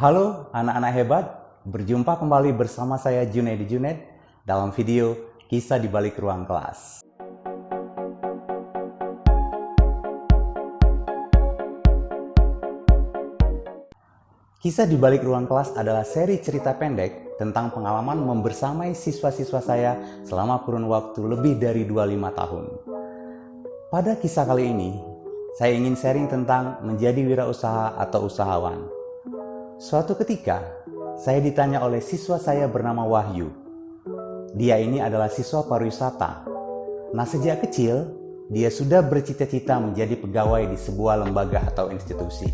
Halo anak-anak hebat, berjumpa kembali bersama saya Junaidi Junaid dalam video Kisah di Balik Ruang Kelas. Kisah di Balik Ruang Kelas adalah seri cerita pendek tentang pengalaman membersamai siswa-siswa saya selama kurun waktu lebih dari 25 tahun. Pada kisah kali ini, saya ingin sharing tentang menjadi wirausaha atau usahawan. Suatu ketika, saya ditanya oleh siswa saya bernama Wahyu. Dia ini adalah siswa pariwisata. Nah, sejak kecil, dia sudah bercita-cita menjadi pegawai di sebuah lembaga atau institusi.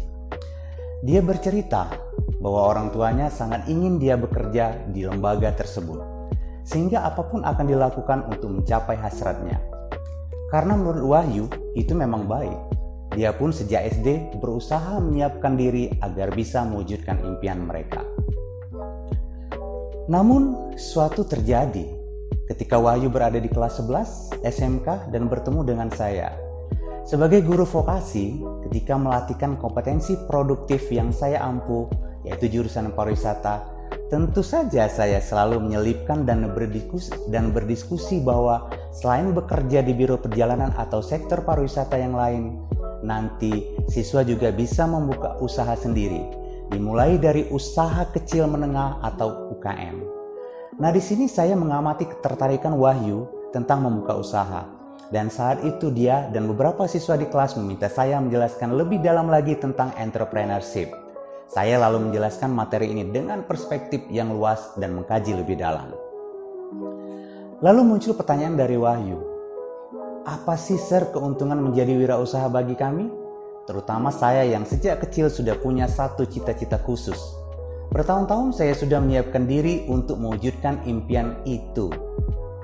Dia bercerita bahwa orang tuanya sangat ingin dia bekerja di lembaga tersebut, sehingga apapun akan dilakukan untuk mencapai hasratnya. Karena menurut Wahyu, itu memang baik. Dia pun sejak SD berusaha menyiapkan diri agar bisa mewujudkan impian mereka. Namun, suatu terjadi ketika Wahyu berada di kelas 11 SMK dan bertemu dengan saya. Sebagai guru vokasi, ketika melatihkan kompetensi produktif yang saya ampu, yaitu jurusan pariwisata, tentu saja saya selalu menyelipkan dan berdiskusi bahwa selain bekerja di biro perjalanan atau sektor pariwisata yang lain, nanti siswa juga bisa membuka usaha sendiri, dimulai dari usaha kecil menengah atau UKM. Nah, di sini saya mengamati ketertarikan Wahyu tentang membuka usaha, dan saat itu dia dan beberapa siswa di kelas meminta saya menjelaskan lebih dalam lagi tentang entrepreneurship. Saya lalu menjelaskan materi ini dengan perspektif yang luas dan mengkaji lebih dalam. Lalu muncul pertanyaan dari Wahyu. Apa sih keuntungan menjadi wirausaha bagi kami? Terutama saya yang sejak kecil sudah punya satu cita-cita khusus. Bertahun-tahun saya sudah menyiapkan diri untuk mewujudkan impian itu.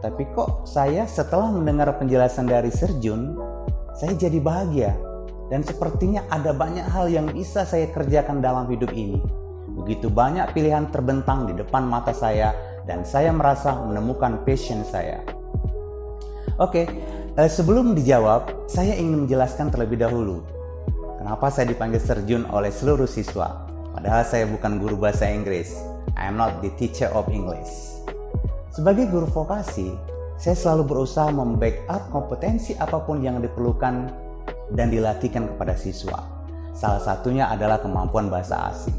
Tapi kok saya setelah mendengar penjelasan dari Jun, saya jadi bahagia. Dan sepertinya ada banyak hal yang bisa saya kerjakan dalam hidup ini. Begitu banyak pilihan terbentang di depan mata saya dan saya merasa menemukan passion saya. Oke. Sebelum dijawab, saya ingin menjelaskan terlebih dahulu kenapa saya dipanggil Jun oleh seluruh siswa. Padahal saya bukan guru bahasa Inggris. I am not the teacher of English. Sebagai guru vokasi, saya selalu berusaha membackup kompetensi apapun yang diperlukan dan dilatihkan kepada siswa. Salah satunya adalah kemampuan bahasa asing.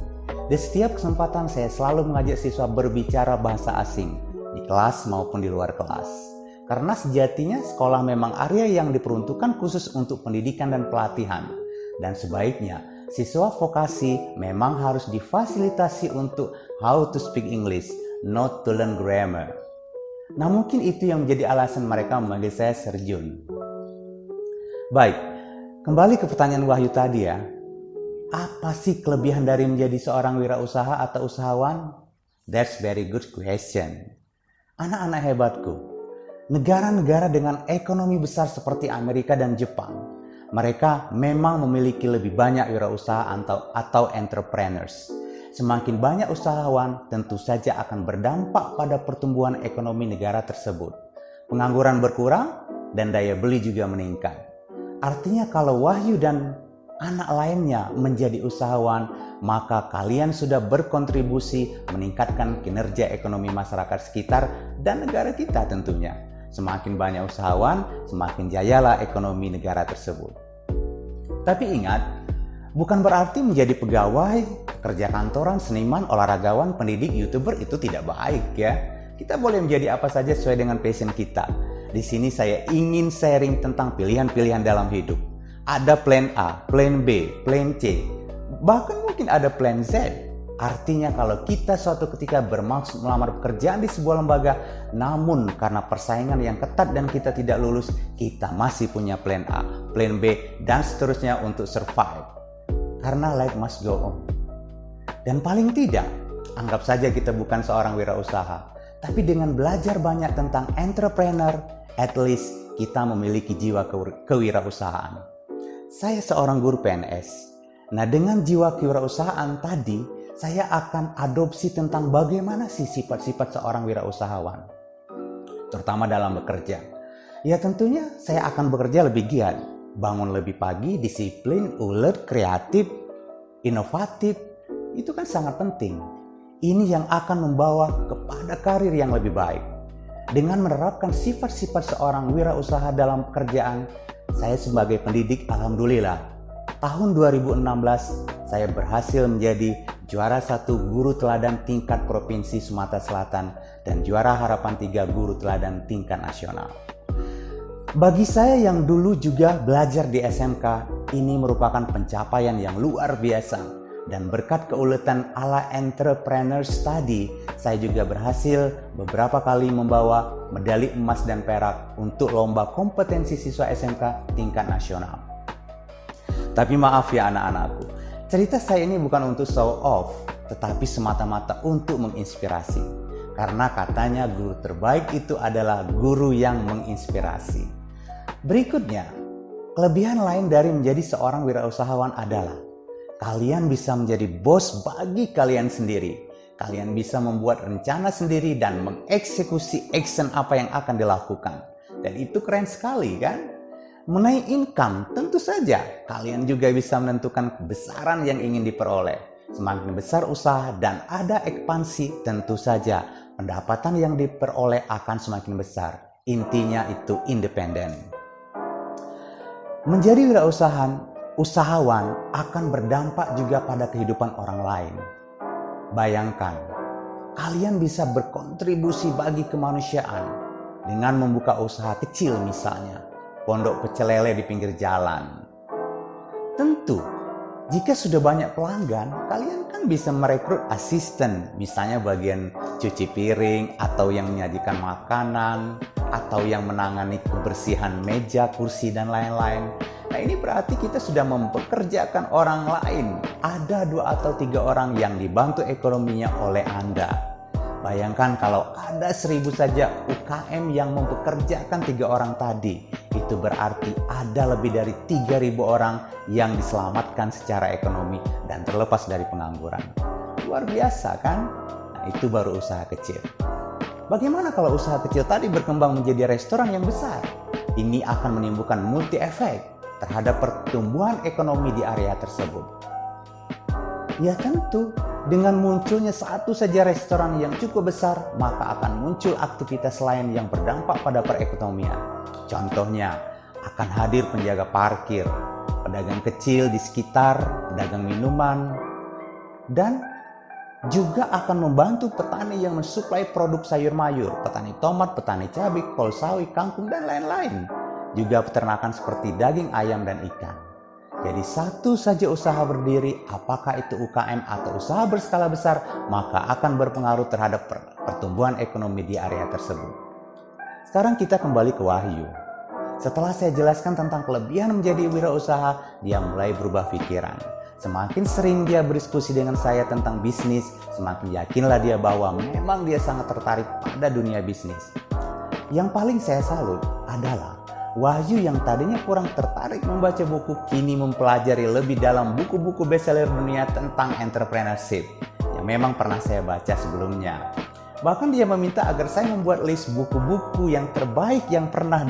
Di setiap kesempatan saya selalu mengajak siswa berbicara bahasa asing di kelas maupun di luar kelas. Karena sejatinya sekolah memang area yang diperuntukkan khusus untuk pendidikan dan pelatihan. Dan sebaiknya siswa vokasi memang harus difasilitasi untuk how to speak English, not to learn grammar. Nah, mungkin itu yang menjadi alasan mereka memanggil saya Jun. Baik, kembali ke pertanyaan Wahyu tadi ya. Apa sih kelebihan dari menjadi seorang wirausaha atau usahawan? That's very good question. Anak-anak hebatku, negara-negara dengan ekonomi besar seperti Amerika dan Jepang, mereka memang memiliki lebih banyak wirausaha atau entrepreneurs. Semakin banyak usahawan, tentu saja akan berdampak pada pertumbuhan ekonomi negara tersebut. Pengangguran berkurang dan daya beli juga meningkat. Artinya kalau Wahyu dan anak lainnya menjadi usahawan, maka kalian sudah berkontribusi meningkatkan kinerja ekonomi masyarakat sekitar dan negara kita tentunya. Semakin banyak usahawan, semakin jayalah ekonomi negara tersebut. Tapi ingat, bukan berarti menjadi pegawai, pekerja kantoran, seniman, olahragawan, pendidik, YouTuber itu tidak baik ya. Kita boleh menjadi apa saja sesuai dengan passion kita. Di sini saya ingin sharing tentang pilihan-pilihan dalam hidup. Ada plan A, plan B, plan C, bahkan mungkin ada plan Z. Artinya kalau kita suatu ketika bermaksud melamar pekerjaan di sebuah lembaga, namun karena persaingan yang ketat dan kita tidak lulus, kita masih punya plan A, plan B, dan seterusnya untuk survive. Karena life must go on. Dan paling tidak, anggap saja kita bukan seorang wirausaha, tapi dengan belajar banyak tentang entrepreneur, at least kita memiliki jiwa kewirausahaan. Saya seorang guru PNS. Nah, dengan jiwa kewirausahaan tadi, saya akan adopsi tentang bagaimana sih sifat-sifat seorang wirausahawan, terutama dalam bekerja. Ya tentunya saya akan bekerja lebih giat, bangun lebih pagi, disiplin, ulet, kreatif, inovatif, Itu kan sangat penting. Ini yang akan membawa kepada karir yang lebih baik. Dengan menerapkan sifat-sifat seorang wirausaha dalam pekerjaan, saya sebagai pendidik, alhamdulillah, tahun 2016 saya berhasil menjadi juara 1 guru teladan tingkat Provinsi Sumatera Selatan dan juara harapan 3 guru teladan tingkat nasional. Bagi saya yang dulu juga belajar di SMK, ini merupakan pencapaian yang luar biasa. Dan berkat keuletan ala entrepreneur study, saya juga berhasil beberapa kali membawa medali emas dan perak untuk lomba kompetensi siswa SMK tingkat nasional. Tapi maaf ya anak-anakku, cerita saya ini bukan untuk show off, tetapi semata-mata untuk menginspirasi. Karena katanya guru terbaik itu adalah guru yang menginspirasi. Berikutnya, kelebihan lain dari menjadi seorang wirausahawan adalah kalian bisa menjadi bos bagi kalian sendiri. Kalian bisa membuat rencana sendiri dan mengeksekusi action apa yang akan dilakukan. Dan itu keren sekali kan? Mengenai income, tentu saja kalian juga bisa menentukan kebesaran yang ingin diperoleh. Semakin besar usaha dan ada ekspansi, tentu saja pendapatan yang diperoleh akan semakin besar. Intinya itu independen. Menjadi usahawan akan berdampak juga pada kehidupan orang lain. Bayangkan, kalian bisa berkontribusi bagi kemanusiaan dengan membuka usaha kecil misalnya, pondok pecel lele di pinggir jalan. Tentu, jika sudah banyak pelanggan, kalian kan bisa merekrut asisten, misalnya bagian cuci piring atau yang menyajikan makanan, atau yang menangani kebersihan meja, kursi, dan lain-lain. Nah ini berarti kita sudah mempekerjakan orang lain. Ada 2 atau 3 orang yang dibantu ekonominya oleh Anda. Bayangkan kalau ada 1000 saja UKM yang mempekerjakan 3 orang tadi. Itu berarti ada lebih dari 3000 orang yang diselamatkan secara ekonomi dan terlepas dari pengangguran. Luar biasa kan? Nah itu baru usaha kecil. Bagaimana kalau usaha kecil tadi berkembang menjadi restoran yang besar? Ini akan menimbulkan multi efek terhadap pertumbuhan ekonomi di area tersebut. Ya tentu, dengan munculnya satu saja restoran yang cukup besar, maka akan muncul aktivitas lain yang berdampak pada perekonomian. Contohnya, akan hadir penjaga parkir, pedagang kecil di sekitar, pedagang minuman, dan juga akan membantu petani yang mensuplai produk sayur mayur, petani tomat, petani cabai, kol sawi, kangkung, dan lain-lain. Juga peternakan seperti daging ayam dan ikan. Jadi satu saja usaha berdiri, apakah itu UKM atau usaha berskala besar, maka akan berpengaruh terhadap pertumbuhan ekonomi di area tersebut. Sekarang kita kembali ke Wahyu. Setelah saya jelaskan tentang kelebihan menjadi wirausaha, dia mulai berubah pikiran. Semakin sering dia berdiskusi dengan saya tentang bisnis, semakin yakinlah dia bahwa memang dia sangat tertarik pada dunia bisnis. Yang paling saya salut adalah Wahyu yang tadinya kurang tertarik membaca buku, kini mempelajari lebih dalam buku-buku bestseller dunia tentang entrepreneurship yang memang pernah saya baca sebelumnya. Bahkan dia meminta agar saya membuat list buku-buku yang terbaik yang pernah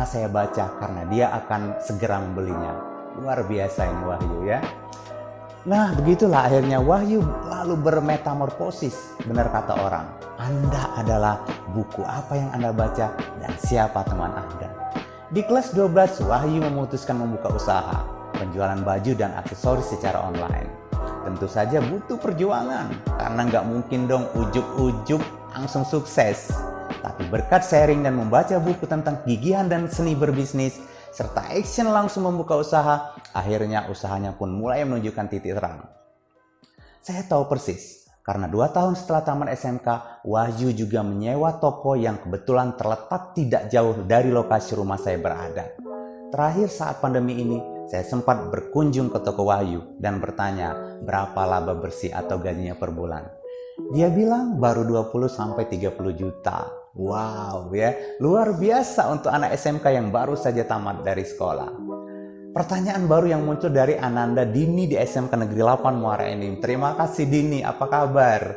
saya baca karena dia akan segera membelinya. Luar biasa ini Wahyu ya. Nah begitulah akhirnya Wahyu lalu bermetamorfosis, benar kata orang. Anda adalah buku apa yang Anda baca dan siapa teman Anda. Di kelas 12 Wahyu memutuskan membuka usaha, penjualan baju dan aksesoris secara online. Tentu saja butuh perjuangan, karena nggak mungkin dong ujuk-ujuk langsung sukses. Tapi berkat sharing dan membaca buku tentang gigihan dan seni berbisnis, serta action langsung membuka usaha, akhirnya usahanya pun mulai menunjukkan titik terang. Saya tahu persis, karena 2 tahun setelah tamat SMK, Wahyu juga menyewa toko yang kebetulan terletak tidak jauh dari lokasi rumah saya berada. Terakhir saat pandemi ini, saya sempat berkunjung ke toko Wahyu dan bertanya berapa laba bersih atau gajinya per bulan. Dia bilang baru 20-30 juta. Wow ya, luar biasa untuk anak SMK yang baru saja tamat dari sekolah. Pertanyaan baru yang muncul dari Ananda Dini di SMK Negeri 8 Muara Enim. Terima kasih Dini, apa kabar?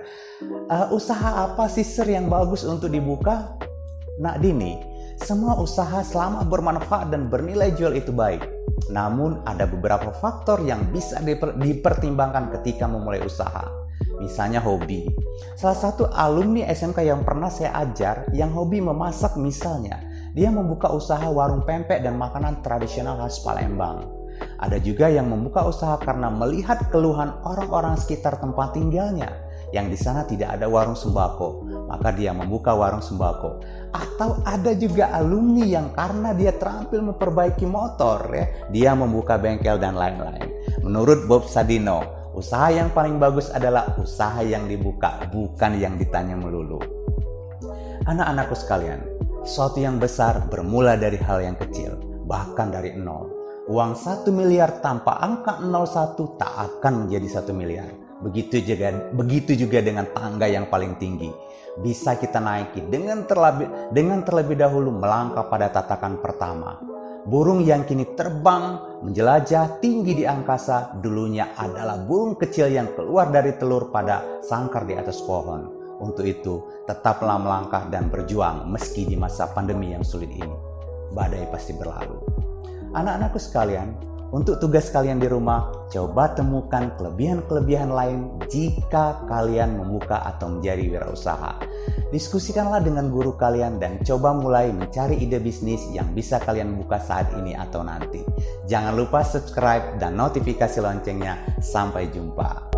Usaha apa sih Sir yang bagus untuk dibuka? Nak Dini, semua usaha selama bermanfaat dan bernilai jual itu baik. Namun ada beberapa faktor yang bisa dipertimbangkan ketika memulai usaha. Misalnya hobi. Salah satu alumni SMK yang pernah saya ajar yang hobi memasak misalnya, dia membuka usaha warung pempek dan makanan tradisional khas Palembang. Ada juga yang membuka usaha karena melihat keluhan orang-orang sekitar tempat tinggalnya, yang di sana tidak ada warung sembako, maka dia membuka warung sembako. Atau ada juga alumni yang karena dia terampil memperbaiki motor, dia membuka bengkel dan lain-lain. Menurut Bob Sadino, usaha yang paling bagus adalah usaha yang dibuka, bukan yang ditanya melulu. Anak-anakku sekalian, sesuatu yang besar bermula dari hal yang kecil, bahkan dari nol. Uang 1 miliar tanpa angka 01 tak akan menjadi 1 miliar. Begitu juga dengan tangga yang paling tinggi. Bisa kita naiki dengan terlebih dahulu melangkah pada tatakan pertama. Burung yang kini terbang menjelajah tinggi di angkasa dulunya adalah burung kecil yang keluar dari telur pada sangkar di atas pohon. Untuk itu, tetaplah melangkah dan berjuang meski di masa pandemi yang sulit ini. Badai pasti berlalu. Anak-anakku sekalian, untuk tugas kalian di rumah, coba temukan kelebihan-kelebihan lain jika kalian membuka atau menjadi wirausaha. Diskusikanlah dengan guru kalian dan coba mulai mencari ide bisnis yang bisa kalian buka saat ini atau nanti. Jangan lupa subscribe dan notifikasi loncengnya. Sampai jumpa.